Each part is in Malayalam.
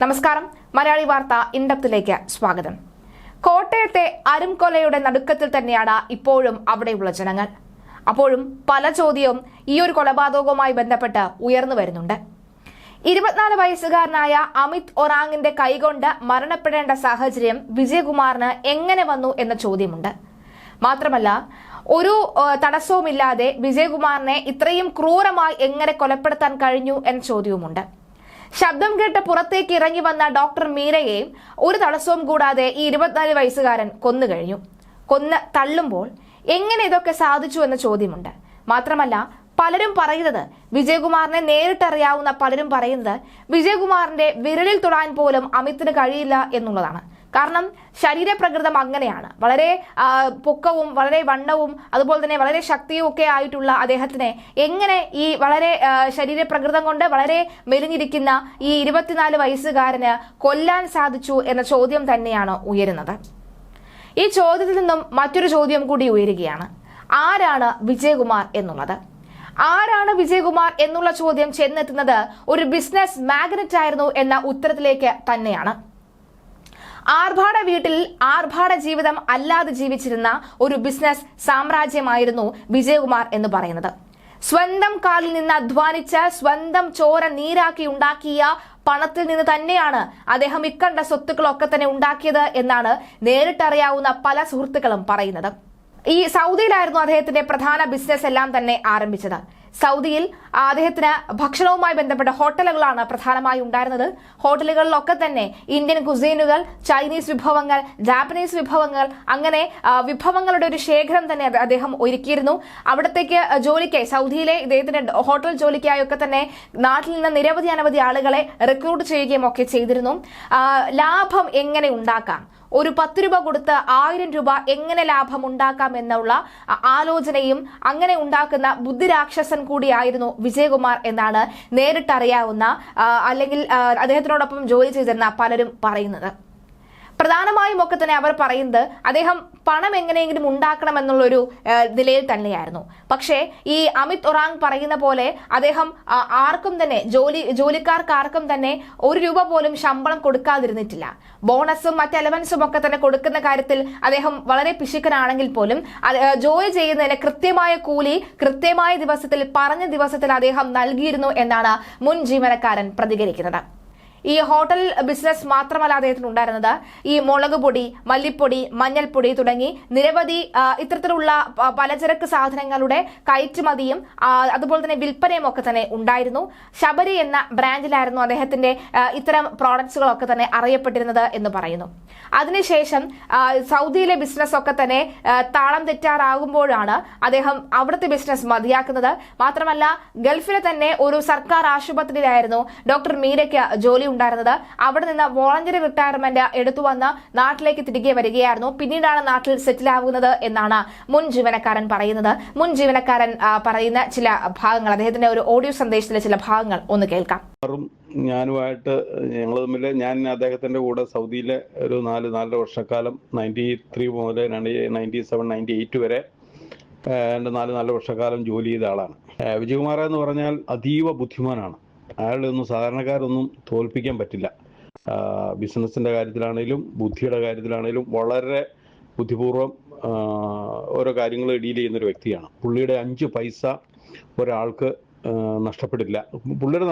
നമസ്കാരം. മലയാളി വാർത്ത ഇൻഡപ്തിലേക്ക് സ്വാഗതം. കോട്ടയത്തെ അരുംകൊലയുടെ നടുക്കത്തിൽ തന്നെയാണ് ഇപ്പോഴും അവിടെയുള്ള ജനങ്ങൾ. അപ്പോഴും പല ചോദ്യവും ഈ ഒരു കൊലപാതകവുമായി ബന്ധപ്പെട്ട് ഉയർന്നു വരുന്നുണ്ട്. 24 വയസ്സുകാരനായ അമിത് ഒറാങ്ങിന്റെ കൈകൊണ്ട് മരണപ്പെടേണ്ട സാഹചര്യം വിജയകുമാറിന് എങ്ങനെ വന്നു എന്ന ചോദ്യമുണ്ട്. മാത്രമല്ല, ഒരു തടസ്സവുമില്ലാതെ വിജയകുമാറിനെ ഇത്രയും ക്രൂരമായി എങ്ങനെ കൊലപ്പെടുത്താൻ കഴിഞ്ഞു എന്ന ചോദ്യവുമുണ്ട്. ശബ്ദം കേട്ട് പുറത്തേക്ക് ഇറങ്ങി വന്ന ഡോക്ടർ മീരയെയും ഒരു തടസ്സവും കൂടാതെ ഈ 24 വയസ്സുകാരൻ കൊന്നുകഴിഞ്ഞു. കൊന്ന് തള്ളുമ്പോൾ എങ്ങനെ ഇതൊക്കെ സാധിച്ചു എന്ന ചോദ്യമുണ്ട്. മാത്രമല്ല, പലരും പറയുന്നത്, വിജയകുമാറിനെ നേരിട്ടറിയാവുന്ന പലരും പറയുന്നത്, വിജയകുമാറിന്റെ വിരലിൽ തൊടാൻ പോലും അമിത്തിന് കഴിയില്ല എന്നുള്ളതാണ്. കാരണം ശരീരപ്രകൃതം അങ്ങനെയാണ്. വളരെ പൊക്കവും വളരെ വണ്ണവും അതുപോലെ തന്നെ വളരെ ശക്തിയും ഒക്കെ ആയിട്ടുള്ള അദ്ദേഹത്തിനെ എങ്ങനെ ഈ വളരെ ശരീരപ്രകൃതം കൊണ്ട് വളരെ മെലിഞ്ഞിരിക്കുന്ന ഈ 24 വയസ്സുകാരന് കൊല്ലാൻ സാധിച്ചു എന്ന ചോദ്യം തന്നെയാണ് ഉയരുന്നത്. ഈ ചോദ്യത്തിൽ നിന്നും മറ്റൊരു ചോദ്യം കൂടി ഉയരുകയാണ്. ആരാണ് വിജയകുമാർ എന്നുള്ളത്? ആരാണ് വിജയകുമാർ എന്നുള്ള ചോദ്യം ചെന്നെത്തുന്നത് ഒരു ബിസിനസ് മാഗ്നറ്റ് ആയിരുന്നു എന്ന ഉത്തരത്തിലേക്ക് തന്നെയാണ്. ആർഭാട വീട്ടിൽ ആർഭാട ജീവിതം അല്ലാതെ ജീവിച്ചിരുന്ന ഒരു ബിസിനസ് സാമ്രാജ്യമായിരുന്നു വിജയകുമാർ എന്ന് പറയുന്നത്. സ്വന്തം കാലിൽ നിന്ന് അധ്വാനിച്ച് സ്വന്തം ചോര നീരാക്കി ഉണ്ടാക്കിയ പണത്തിൽ നിന്ന് തന്നെയാണ് അദ്ദേഹം ഇക്കണ്ട സ്വത്തുക്കളൊക്കെ തന്നെ ഉണ്ടാക്കിയത് എന്നാണ് നേരിട്ടറിയാവുന്ന പല സുഹൃത്തുക്കളും പറയുന്നത്. ഈ സൗദിയിലായിരുന്നു അദ്ദേഹത്തിന്റെ പ്രധാന ബിസിനസ് എല്ലാം തന്നെ ആരംഭിച്ചത്. സൗദിയിൽ അദ്ദേഹത്തിന് ഭക്ഷണവുമായി ബന്ധപ്പെട്ട ഹോട്ടലുകളാണ് പ്രധാനമായി ഉണ്ടായിരുന്നത്. ഹോട്ടലുകളിലൊക്കെ തന്നെ ഇന്ത്യൻ കുസീനുകൾ, ചൈനീസ് വിഭവങ്ങൾ, ജാപ്പനീസ് വിഭവങ്ങൾ, അങ്ങനെ വിഭവങ്ങളുടെ ഒരു ശേഖരം തന്നെ അദ്ദേഹം ഒരുക്കിയിരുന്നു. അവിടത്തേക്ക് ജോലിക്കായി, സൗദിയിലെ ഇദ്ദേഹത്തിന്റെ ഹോട്ടൽ ജോലിക്കായൊക്കെ തന്നെ നാട്ടിൽ നിന്ന് നിരവധി ആളുകളെ റിക്രൂട്ട് ചെയ്യുകയും ഒക്കെ ചെയ്തിരുന്നു. ലാഭം എങ്ങനെ ഉണ്ടാക്കാം, ഒരു 10 രൂപ കൊടുത്ത് 1000 രൂപ എങ്ങനെ ലാഭം ഉണ്ടാക്കാം എന്നുള്ള ആലോചനയും അങ്ങനെ ഉണ്ടാക്കുന്ന ബുദ്ധിരാക്ഷസൻ കൂടിയായിരുന്നു വിജയകുമാർ എന്നാണ് നേരിട്ടറിയാവുന്ന അല്ലെങ്കിൽ അദ്ദേഹത്തിനോടൊപ്പം ജോലി ചെയ്തിരുന്ന പലരും പറയുന്നത്. പ്രധാനമായും ഒക്കെ തന്നെ അവർ പറയുന്നത് അദ്ദേഹം പണം എങ്ങനെയെങ്കിലും ഉണ്ടാക്കണമെന്നുള്ളൊരു നിലയിൽ തന്നെയായിരുന്നു. പക്ഷേ ഈ അമിത് ഒറാങ് പറയുന്ന പോലെ അദ്ദേഹം ആർക്കും തന്നെ ജോലിക്കാർക്ക് ആർക്കും തന്നെ 1 രൂപ പോലും ശമ്പളം കൊടുക്കാതിരുന്നിട്ടില്ല. ബോണസും മറ്റ് എലവൻസും ഒക്കെ തന്നെ കൊടുക്കുന്ന കാര്യത്തിൽ അദ്ദേഹം വളരെ പിശുക്കനാണെങ്കിൽ പോലും ജോലി ചെയ്യുന്നതിന് കൃത്യമായ കൂലി കൃത്യമായ ദിവസത്തിൽ പറഞ്ഞ ദിവസത്തിൽ അദ്ദേഹം നൽകിയിരുന്നു എന്നാണ് മുൻ ജീവനക്കാരൻ പ്രതികരിക്കുന്നത്. ഈ ഹോട്ടൽ ബിസിനസ് മാത്രമല്ല അദ്ദേഹത്തിന് ഉണ്ടായിരുന്നത്. ഈ മുളക് പൊടി, മല്ലിപ്പൊടി, മഞ്ഞൾപ്പൊടി തുടങ്ങി നിരവധി ഇത്തരത്തിലുള്ള പലചരക്ക് സാധനങ്ങളുടെ കയറ്റുമതിയും അതുപോലെ തന്നെ വിൽപ്പനയും ഒക്കെ തന്നെ ഉണ്ടായിരുന്നു. ശബരി എന്ന ബ്രാൻഡിലായിരുന്നു അദ്ദേഹത്തിന്റെ ഇത്തരം പ്രോഡക്ട്സുകളൊക്കെ തന്നെ അറിയപ്പെട്ടിരുന്നത് എന്ന് പറയുന്നു. അതിനുശേഷം സൗദിയിലെ ബിസിനസ് ഒക്കെ തന്നെ താളം തെറ്റാറാകുമ്പോഴാണ് അദ്ദേഹം അവിടുത്തെ ബിസിനസ് മതിയാക്കുന്നത്. മാത്രമല്ല, ഗൾഫിലെ തന്നെ ഒരു സർക്കാർ ആശുപത്രിയിലായിരുന്നു ഡോക്ടർ മീരയ്ക്ക് ജോലി ഉണ്ടായിരുന്നത്. അവിടെ നിന്ന് വോളണ്ടറി റിട്ടയർമെന്റ് എടുത്തു വന്ന് നാട്ടിലേക്ക് തിരികെ വരികയായിരുന്നു. പിന്നീടാണ് നാട്ടിൽ സെറ്റിൽ ആവുന്നത് എന്നാണ് മുൻ ജീവനക്കാരൻ പറയുന്നത്. മുൻ ജീവനക്കാരൻ പറയുന്ന ചില ഭാഗങ്ങൾ, അദ്ദേഹത്തിന്റെ ഒരു ഓഡിയോ സന്ദേശത്തിലെ ചില ഭാഗങ്ങൾ ഒന്ന് കേൾക്കാം. ഞാനുമായിട്ട് ഞങ്ങൾ തമ്മിൽ, ഞാൻ അദ്ദേഹത്തിന്റെ കൂടെ സൗദിയിലെ ഒരു 4 വർഷക്കാലം 93 മുതൽ 97, 98 വരെ 4 വർഷക്കാലം ജോലി ചെയ്ത ആളാണ്. വിജയകുമാർ എന്ന് പറഞ്ഞാൽ അതീവ ബുദ്ധിമാനാണ്. അയാളൊന്നും സാധാരണക്കാരൊന്നും തോൽപ്പിക്കാൻ പറ്റില്ല. ബിസിനസിന്റെ കാര്യത്തിലാണേലും ബുദ്ധിയുടെ കാര്യത്തിലാണേലും വളരെ ബുദ്ധിപൂർവ്വം ഓരോ കാര്യങ്ങൾ ഡീൽ ചെയ്യുന്നൊരു വ്യക്തിയാണ്. പുള്ളിയുടെ 5 പൈസ ഒരാൾക്ക് നഷ്ടപ്പെടില്ല. പുള്ളിയുടെ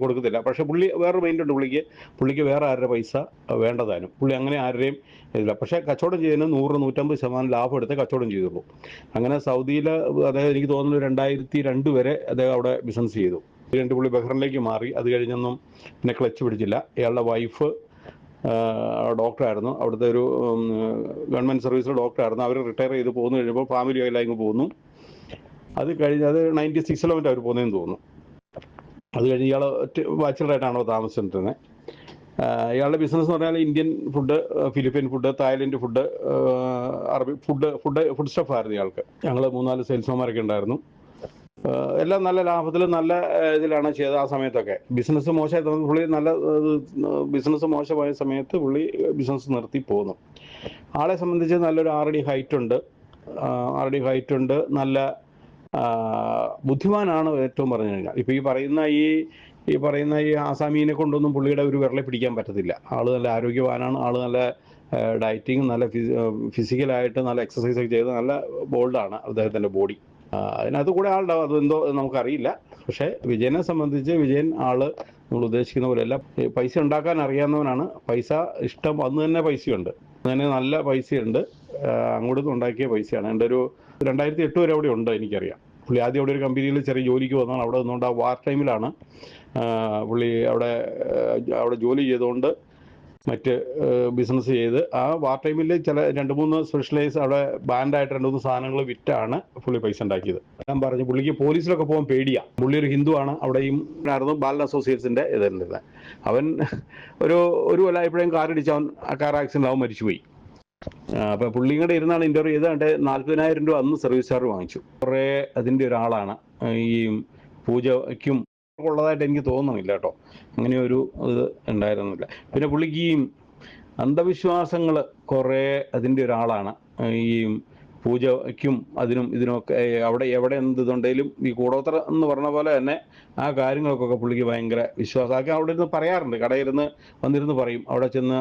കൊടുക്കത്തില്ല. പക്ഷെ പുള്ളി വേറെ മൈൻഡുണ്ട്. പുള്ളിക്ക് വേറെ ആരുടെ പൈസ വേണ്ടതാനും. പുള്ളി അങ്ങനെ ആരുടെയും ഇതില്ല. പക്ഷേ കച്ചവടം ചെയ്യുന്നതിന് 100-150% ലാഭം എടുത്ത് കച്ചവടം ചെയ്തുള്ളൂ. അങ്ങനെ സൗദിയിൽ അദ്ദേഹം, എനിക്ക് തോന്നുന്നു 2002 വരെ അദ്ദേഹം അവിടെ ബിസിനസ് ചെയ്തു. പുള്ളി ബഹ്റിനിലേക്ക് മാറി. അത് കഴിഞ്ഞൊന്നും പിന്നെ ക്ലച്ച് പിടിച്ചില്ല. ഇയാളുടെ വൈഫ് ഡോക്ടറായിരുന്നു. അവിടുത്തെ ഒരു ഗവൺമെൻറ് സർവീസിലെ ഡോക്ടറായിരുന്നു. അവർ റിട്ടയർ ചെയ്ത് പോകുന്നു കഴിയുമ്പോൾ ഫാമിലി ആയില്ലെങ്കിൽ പോകുന്നു. അത് 96 അവർ പോകുന്നതെന്ന് തോന്നുന്നു. അത് കഴിഞ്ഞ് ഇയാൾ ബാച്ചിലറായിട്ടാണോ താമസിച്ചിരുന്നത്. ഇയാളുടെ ബിസിനസ് എന്ന് പറഞ്ഞാൽ Indian food, Philippine food, Thailand food, അറബി ഫുഡ് സ്റ്റഫായിരുന്നു ഇയാൾക്ക്. ഞങ്ങൾ 3-4 സെയിൽസ്മാൻമാരൊക്കെ ഉണ്ടായിരുന്നു. എല്ലാം നല്ല ലാഭത്തിൽ നല്ല ഇതിലാണ് ചെയ്തത്. ആ സമയത്തൊക്കെ ബിസിനസ് മോശമായി ബിസിനസ് മോശമായ സമയത്ത് പുള്ളി ബിസിനസ് നിർത്തി പോന്നു. ആളെ സംബന്ധിച്ച് നല്ലൊരു 6 അടി ഹൈറ്റ് ഉണ്ട്. നല്ല ബുദ്ധിമാനാണ് ഏറ്റവും പറഞ്ഞു കഴിഞ്ഞാൽ. ഇപ്പോൾ ഈ പറയുന്ന ഈ പറയുന്ന ഈ ആസാമീനെ കൊണ്ടൊന്നും പുള്ളിയുടെ ഒരു വിരളെ പിടിക്കാൻ പറ്റത്തില്ല. ആള് നല്ല ആരോഗ്യവാനാണ്, ആള് നല്ല ഡയറ്റിങ്, നല്ല ഫിസിക്കലായിട്ട് നല്ല എക്സസൈസ് ഒക്കെ ചെയ്ത് നല്ല ബോൾഡാണ് അദ്ദേഹത്തിൻ്റെ ബോഡി. അതിനകത്ത് കൂടെ ആളുണ്ടാവും, അതെന്തോ നമുക്കറിയില്ല. പക്ഷേ വിജയനെ സംബന്ധിച്ച് വിജയൻ ആള് നമ്മൾ ഉദ്ദേശിക്കുന്ന പോലെയല്ല. പൈസ ഉണ്ടാക്കാൻ അറിയാവുന്നവനാണ്. പൈസ ഇഷ്ടം, അന്ന് തന്നെ പൈസയുണ്ട്, അന്ന് തന്നെ നല്ല പൈസയുണ്ട്. അങ്ങോട്ട് ഉണ്ടാക്കിയ പൈസയാണ്. എൻ്റെ ഒരു 2008 വരെ അവിടെ ഉണ്ട്, എനിക്കറിയാം. പുള്ളി ആദ്യം അവിടെ ഒരു കമ്പനിയിൽ ചെറിയ ജോലിക്ക് വന്നാൽ അവിടെ നിന്നുകൊണ്ട് ആ വാർ ടൈമിലാണ് പുള്ളി അവിടെ ജോലി ചെയ്തുകൊണ്ട് മറ്റ് ബിസിനസ് ചെയ്ത് ആ വാർ ടൈമിൽ ചില 2-3 സ്പെഷ്യലൈസ് അവിടെ ബാൻഡായിട്ട് 2-3 സാധനങ്ങൾ വിറ്റാണ് പുള്ളി പൈസ ഉണ്ടാക്കിയത്. ഞാൻ പറഞ്ഞു പുള്ളിക്ക് പോലീസിലൊക്കെ പോകാൻ പേടിയാണ്. പുള്ളി ഒരു ഹിന്ദുവാണ്. അവിടെയും ആയിരുന്നു ബാലൻ അസോസിയേറ്റ്സിൻ്റെ ഇതുണ്ട്. അവൻ ഒരു കൊല്ലമായപ്പോഴും കാറിടിച്ച് അവൻ ആ കാർ ആക്സിഡൻ്റ് അവൻ മരിച്ചുപോയി. അപ്പോൾ പുള്ളിയും കൂടെ ഇരുന്നാണ് ഇൻ്റർവ്യൂ ചെയ്താണ്ട് 40,000 രൂപ അന്ന് സർവീസ് ചാർജ് വാങ്ങിച്ചു. കുറേ അതിൻ്റെ ഒരാളാണ്. ഈ പൂജയ്ക്കും ഉള്ളതായിട്ട് എനിക്ക് തോന്നുന്നില്ല കേട്ടോ, അങ്ങനെ ഒരു ഇത് ഉണ്ടായിരുന്നില്ല. പിന്നെ പുള്ളിക്ക് ഈ അന്ധവിശ്വാസങ്ങൾ കുറേ അതിൻ്റെ ഒരാളാണ്. ഈ പൂജയ്ക്കും ഇതിനൊക്കെ അവിടെ എവിടെ എന്തുണ്ടെങ്കിലും ഈ കൂടോത്ര എന്ന് പറഞ്ഞ പോലെ തന്നെ ആ കാര്യങ്ങൾക്കൊക്കെ പുള്ളിക്ക് ഭയങ്കര വിശ്വാസമൊക്കെ അവിടെ ഇരുന്ന് പറയാറുണ്ട്. കടയിരുന്ന് വന്നിരുന്ന് പറയും, അവിടെ ചെന്ന്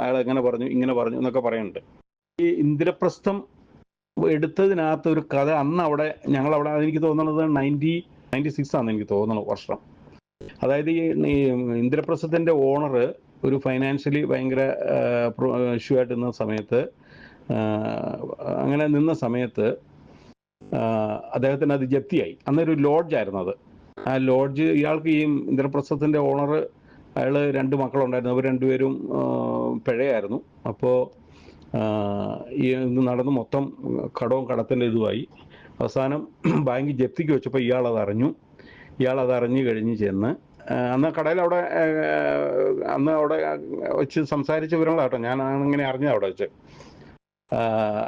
അയാൾ എങ്ങനെ പറഞ്ഞു ഇങ്ങനെ പറഞ്ഞു എന്നൊക്കെ പറയുന്നുണ്ട്. ഈ ഇന്ദ്രപ്രസ്ഥം എടുത്തതിനകത്ത് ഒരു കഥ അന്ന് അവിടെ ഞങ്ങളവിടെ, എനിക്ക് തോന്നുന്നത് 1996 ആണെന്ന് എനിക്ക് തോന്നുന്നു വർഷം. അതായത് ഈ ഇന്ദ്രപ്രസ്ഥത്തിൻ്റെ ഓണർ ഒരു ഫൈനാൻഷ്യലി ഭയങ്കര ഇഷ്യൂ ആയിട്ട് നിന്ന സമയത്ത്, അങ്ങനെ നിന്ന സമയത്ത് അദ്ദേഹത്തിന് അത് ജപ്തിയായി. അന്നൊരു ലോഡ്ജായിരുന്നു അത്. ആ ലോഡ്ജ് ഇയാൾക്ക്, ഈ ഇന്ദ്രപ്രസ്ഥത്തിൻ്റെ ഓണർ, അയാൾ 2 മക്കളുണ്ടായിരുന്നു. അവർ 2 പേരും പിഴയായിരുന്നു. അപ്പോൾ ഇത് നടന്ന് മൊത്തം കടവും കടത്തിൻ്റെ ഇതുമായി. അവസാനം ബാങ്ക് ജപ്തിക്ക് വെച്ചപ്പോൾ ഇയാളത് അറിഞ്ഞു കഴിഞ്ഞ് ചെന്ന് അന്ന് കടയിൽ അന്ന് അവിടെ വെച്ച് സംസാരിച്ച വിവരങ്ങളാട്ടോ, ഞാനാണ് ഇങ്ങനെ അറിഞ്ഞത് അവിടെ വെച്ച്.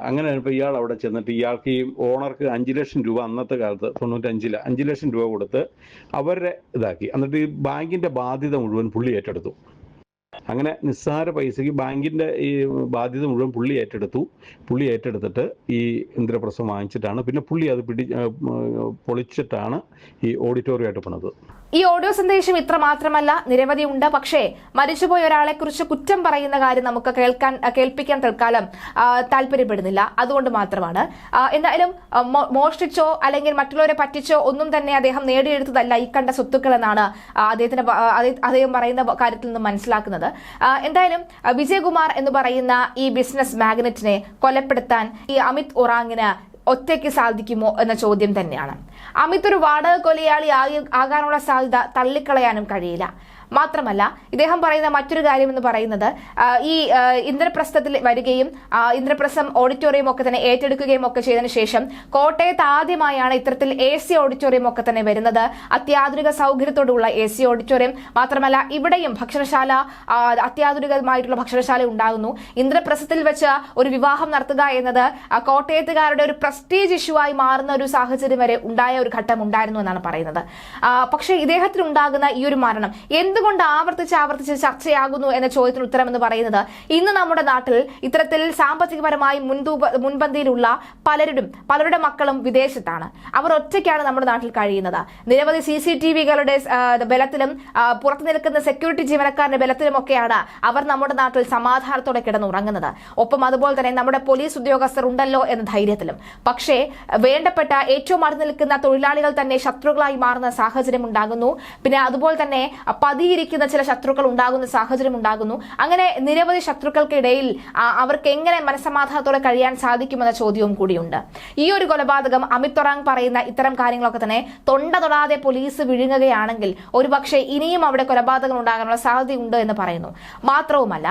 അങ്ങനെ ഇപ്പോൾ ഇയാൾ അവിടെ ചെന്നിട്ട് ഇയാൾക്ക്, ഈ ഓണർക്ക് 5 ലക്ഷം രൂപ അന്നത്തെ കാലത്ത് 95-ൽ 5 ലക്ഷം രൂപ കൊടുത്ത് അവരുടെ ഇതാക്കി. എന്നിട്ട് ഈ ബാങ്കിൻ്റെ ബാധ്യത മുഴുവൻ പുള്ളി ഏറ്റെടുത്തു. അങ്ങനെ നിസ്സാര പൈസയ്ക്ക് ബാങ്കിൻ്റെ ഈ ബാധ്യത മുഴുവൻ പുള്ളി ഏറ്റെടുത്തിട്ട് ഈ ഇന്ദ്രപ്രസ്ഥം വാങ്ങിച്ചിട്ടാണ് പിന്നെ പുള്ളി അത് പൊളിച്ചിട്ടാണ് ഈ ഓഡിറ്റോറിയമായിട്ട് പണിത്. ഈ ഓഡിയോ സന്ദേശം ഇത്ര മാത്രമല്ല, നിരവധി ഉണ്ട്. പക്ഷേ മരിച്ചുപോയ ഒരാളെ കുറിച്ച് കുറ്റം പറയുന്ന കാര്യം നമുക്ക് കേൾപ്പിക്കാൻ തൽക്കാലം താല്പര്യപ്പെടുന്നില്ല. അതുകൊണ്ട് മാത്രമാണ്. എന്തായാലും മോഷ്ടിച്ചോ അല്ലെങ്കിൽ മറ്റുള്ളവരെ പറ്റിച്ചോ ഒന്നും തന്നെ അദ്ദേഹം നേടിയെടുത്തതല്ല ഈ കണ്ട സ്വത്തുക്കൾ എന്നാണ് അദ്ദേഹം പറയുന്ന കാര്യത്തിൽ നിന്ന് മനസ്സിലാക്കുന്നത്. എന്തായാലും വിജയകുമാർ എന്ന് പറയുന്ന ഈ ബിസിനസ് മാഗ്നറ്റിനെ കൊലപ്പെടുത്താൻ ഈ അമിത് ഒറാങ്ങിന് ഒറ്റയ്ക്ക് സാധിക്കുമോ എന്ന ചോദ്യം തന്നെയാണ്. അമിത് ഒരു വാടക കൊലയാളി ആകാനുള്ള സാധ്യത തള്ളിക്കളയാനും കഴിയില്ല. മാത്രമല്ല, ഇദ്ദേഹം പറയുന്ന മറ്റൊരു കാര്യം എന്ന് പറയുന്നത്, ഈ ഇന്ദ്രപ്രസ്ഥത്തിൽ വരികയും ഇന്ദ്രപ്രസ്ഥം ഓഡിറ്റോറിയം ഒക്കെ തന്നെ ഏറ്റെടുക്കുകയും ഒക്കെ ചെയ്തതിനു ശേഷം കോട്ടയത്ത് ആദ്യമായാണ് ഇത്തരത്തിൽ AC ഓഡിറ്റോറിയം ഒക്കെ തന്നെ വരുന്നത്. അത്യാധുനിക സൗകര്യത്തോടുള്ള AC ഓഡിറ്റോറിയം. മാത്രമല്ല, ഇവിടെയും ഭക്ഷണശാല, അത്യാധുനികമായിട്ടുള്ള ഭക്ഷണശാല ഉണ്ടാകുന്നു. ഇന്ദ്രപ്രസ്ഥത്തിൽ വെച്ച് ഒരു വിവാഹം നടത്തുക എന്നത് കോട്ടയത്തുകാരുടെ ഒരു പ്രസ്റ്റീജ് ഇഷ്യൂ ആയി മാറുന്ന ഒരു സാഹചര്യം വരെ ഉണ്ടായ ഒരു ഘട്ടം ഉണ്ടായിരുന്നു എന്നാണ് പറയുന്നത്. പക്ഷേ ഇദ്ദേഹത്തിന് ഉണ്ടാകുന്ന ഈ ഒരു മരണം എന്തുകൊണ്ട് ആവർത്തിച്ച് ചർച്ചയാകുന്നു എന്ന ചോദ്യത്തിന് ഉത്തരം എന്ന് പറയുന്നത്, ഇന്ന് നമ്മുടെ നാട്ടിൽ ഇത്തരത്തിൽ സാമ്പത്തികപരമായി മുൻപന്തിയിലുള്ള പലരുടെ മക്കളും വിദേശത്താണ്. അവർ ഒറ്റയ്ക്കാണ് നമ്മുടെ നാട്ടിൽ കഴിയുന്നത്. നിരവധി CCTVകളുടെ ബലത്തിലും പുറത്തു നിൽക്കുന്ന സെക്യൂരിറ്റി ജീവനക്കാരുടെ ബലത്തിലുമൊക്കെയാണ് അവർ നമ്മുടെ നാട്ടിൽ സമാധാനത്തോടെ കിടന്നുറങ്ങുന്നത്. ഒപ്പം അതുപോലെ തന്നെ നമ്മുടെ പോലീസ് ഉദ്യോഗസ്ഥർ ഉണ്ടല്ലോ എന്ന ധൈര്യത്തിലും. പക്ഷേ വേണ്ടപ്പെട്ട ഏറ്റവും അടുത്ത് നിൽക്കുന്ന തൊഴിലാളികൾ തന്നെ ശത്രുക്കളായി മാറുന്ന സാഹചര്യം ഉണ്ടാകുന്നു. പിന്നെ അതുപോലെ തന്നെ പതിയിരിക്കുന്ന ചില ശത്രുക്കൾ ഉണ്ടാകുന്ന സാഹചര്യം ഉണ്ടാകുന്നു. അങ്ങനെ നിരവധി ശത്രുക്കൾക്കിടയിൽ അവർക്ക് എങ്ങനെ മനസ്സമാധാനത്തോടെ കഴിയാൻ സാധിക്കുമെന്ന ചോദ്യവും കൂടിയുണ്ട്. ഈ ഒരു കൊലപാതകം അമിത് ഒറാങ് പറയുന്ന ഇത്തരം കാര്യങ്ങളൊക്കെ തന്നെ തൊണ്ട തൊടാതെ പോലീസ് വിഴുങ്ങുകയാണെങ്കിൽ ഒരുപക്ഷെ ഇനിയും അവിടെ കൊലപാതകം ഉണ്ടാകാനുള്ള സാധ്യതയുണ്ട് എന്ന് പറയുന്നു. മാത്രവുമല്ല,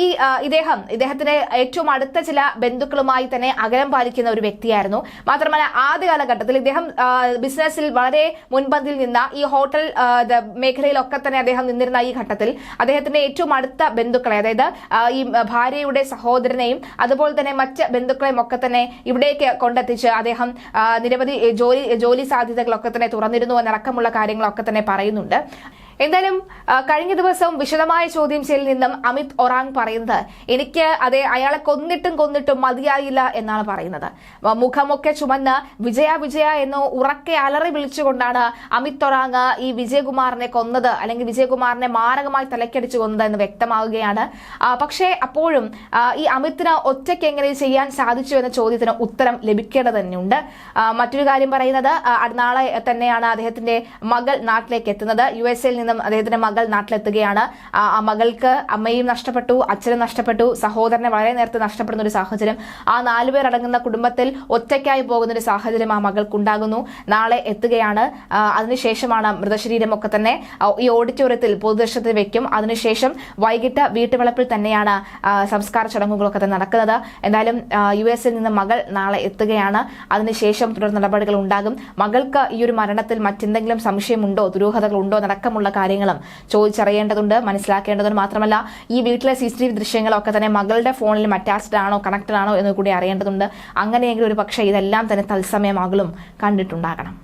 ഈ ഇദ്ദേഹത്തിന്റെ ഏറ്റവും അടുത്ത ചില ബന്ധുക്കളുമായി തന്നെ അകലം പാലിക്കുന്ന ഒരു വ്യക്തിയായിരുന്നു. മാത്രമല്ല, ആദ്യ കാലഘട്ടത്തിൽ ഇദ്ദേഹം ബിസിനസ്സിൽ വളരെ മുൻപന്തിയിൽ നിന്ന ഈ ഹോട്ടൽ മേഖലയിലൊക്കെ തന്നെ അദ്ദേഹം നിന്നിരുന്ന ഈ ഘട്ടത്തിൽ അദ്ദേഹത്തിന്റെ ഏറ്റവും അടുത്ത ബന്ധുക്കളെ, അതായത് ഈ ഭാര്യയുടെ സഹോദരനെയും അതുപോലെ തന്നെ മറ്റ് ബന്ധുക്കളെയും ഒക്കെ തന്നെ ഇവിടേക്ക് കൊണ്ടെത്തിച്ച് അദ്ദേഹം നിരവധി ജോലി സാധ്യതകളൊക്കെ തന്നെ തുറന്നിരുന്നു എന്നടക്കമുള്ള കാര്യങ്ങളൊക്കെ തന്നെ പറയുന്നുണ്ട്. എന്തായാലും കഴിഞ്ഞ ദിവസം വിശദമായ ചോദ്യം ചെയ്യലിൽ നിന്നും അമിത് ഒറാങ് പറയുന്നത് എനിക്ക് അയാളെ കൊന്നിട്ടും മതിയായില്ല എന്നാണ് പറയുന്നത്. മുഖമൊക്കെ ചുമന്ന് വിജയ എന്ന് ഉറക്കെ അലറി വിളിച്ചുകൊണ്ടാണ് അമിത് ഒറാങ് ഈ വിജയകുമാറിനെ കൊന്നത്, അല്ലെങ്കിൽ വിജയകുമാറിനെ മാരകമായി തലക്കടിച്ചു കൊന്നത് എന്ന് വ്യക്തമാവുകയാണ്. പക്ഷേ അപ്പോഴും ഈ അമിത്തിന് ഒറ്റയ്ക്ക് എങ്ങനെ ചെയ്യാൻ സാധിച്ചു എന്ന ചോദ്യത്തിന് ഉത്തരം ലഭിക്കേണ്ടത് തന്നെയുണ്ട്. മറ്റൊരു കാര്യം പറയുന്നത്, നാളെ തന്നെയാണ് അദ്ദേഹത്തിന്റെ മകൾ നാട്ടിലേക്ക് എത്തുന്നത്. USA നിന്നും അദ്ദേഹത്തിന്റെ മകൾ നാട്ടിലെത്തുകയാണ്. ആ മകൾക്ക് അമ്മയും നഷ്ടപ്പെട്ടു, അച്ഛനും നഷ്ടപ്പെട്ടു, സഹോദരനെ വളരെ നേരത്തെ നഷ്ടപ്പെടുന്ന ഒരു സാഹചര്യം. ആ 4 പേർ അടങ്ങുന്ന കുടുംബത്തിൽ ഒറ്റയ്ക്കായി പോകുന്ന ഒരു സാഹചര്യം ആ മകൾക്കുണ്ടാകുന്നു. നാളെ എത്തുകയാണ്. അതിനുശേഷമാണ് മൃതശരീരമൊക്കെ തന്നെ ഈ ഓഡിറ്റോറിയത്തിൽ പൊതുദർശനത്തിൽ വെക്കും. അതിനുശേഷം വൈകിട്ട് വീട്ടുവളപ്പിൽ തന്നെയാണ് സംസ്കാര ചടങ്ങുകളൊക്കെ തന്നെ നടക്കുന്നത്. എന്തായാലും USA നിന്ന് മകൾ നാളെ എത്തുകയാണ്. അതിനുശേഷം തുടർ നടപടികൾ ഉണ്ടാകും. മകൾക്ക് ഈ ഒരു മരണത്തിൽ മറ്റെന്തെങ്കിലും സംശയമുണ്ടോ, ദുരൂഹതകളുണ്ടോ എന്നടക്കമുള്ള കാര്യങ്ങളും ചോദിച്ചറിയേണ്ടതുണ്ട്, മനസ്സിലാക്കേണ്ടതുണ്ട്. മാത്രമല്ല ഈ വീട്ടിലെ CCTV ദൃശ്യങ്ങളൊക്കെ തന്നെ മകളുടെ ഫോണിൽ അറ്റാച്ച്ഡ് ആണോ, കണക്റ്റഡ് ആണോ എന്ന് കൂടി അറിയേണ്ടതുണ്ട്. അങ്ങനെയെങ്കിലും ഒരു പക്ഷേ ഇതെല്ലാം തന്നെ തത്സമയമാകലും കണ്ടിട്ടുണ്ടാകണം.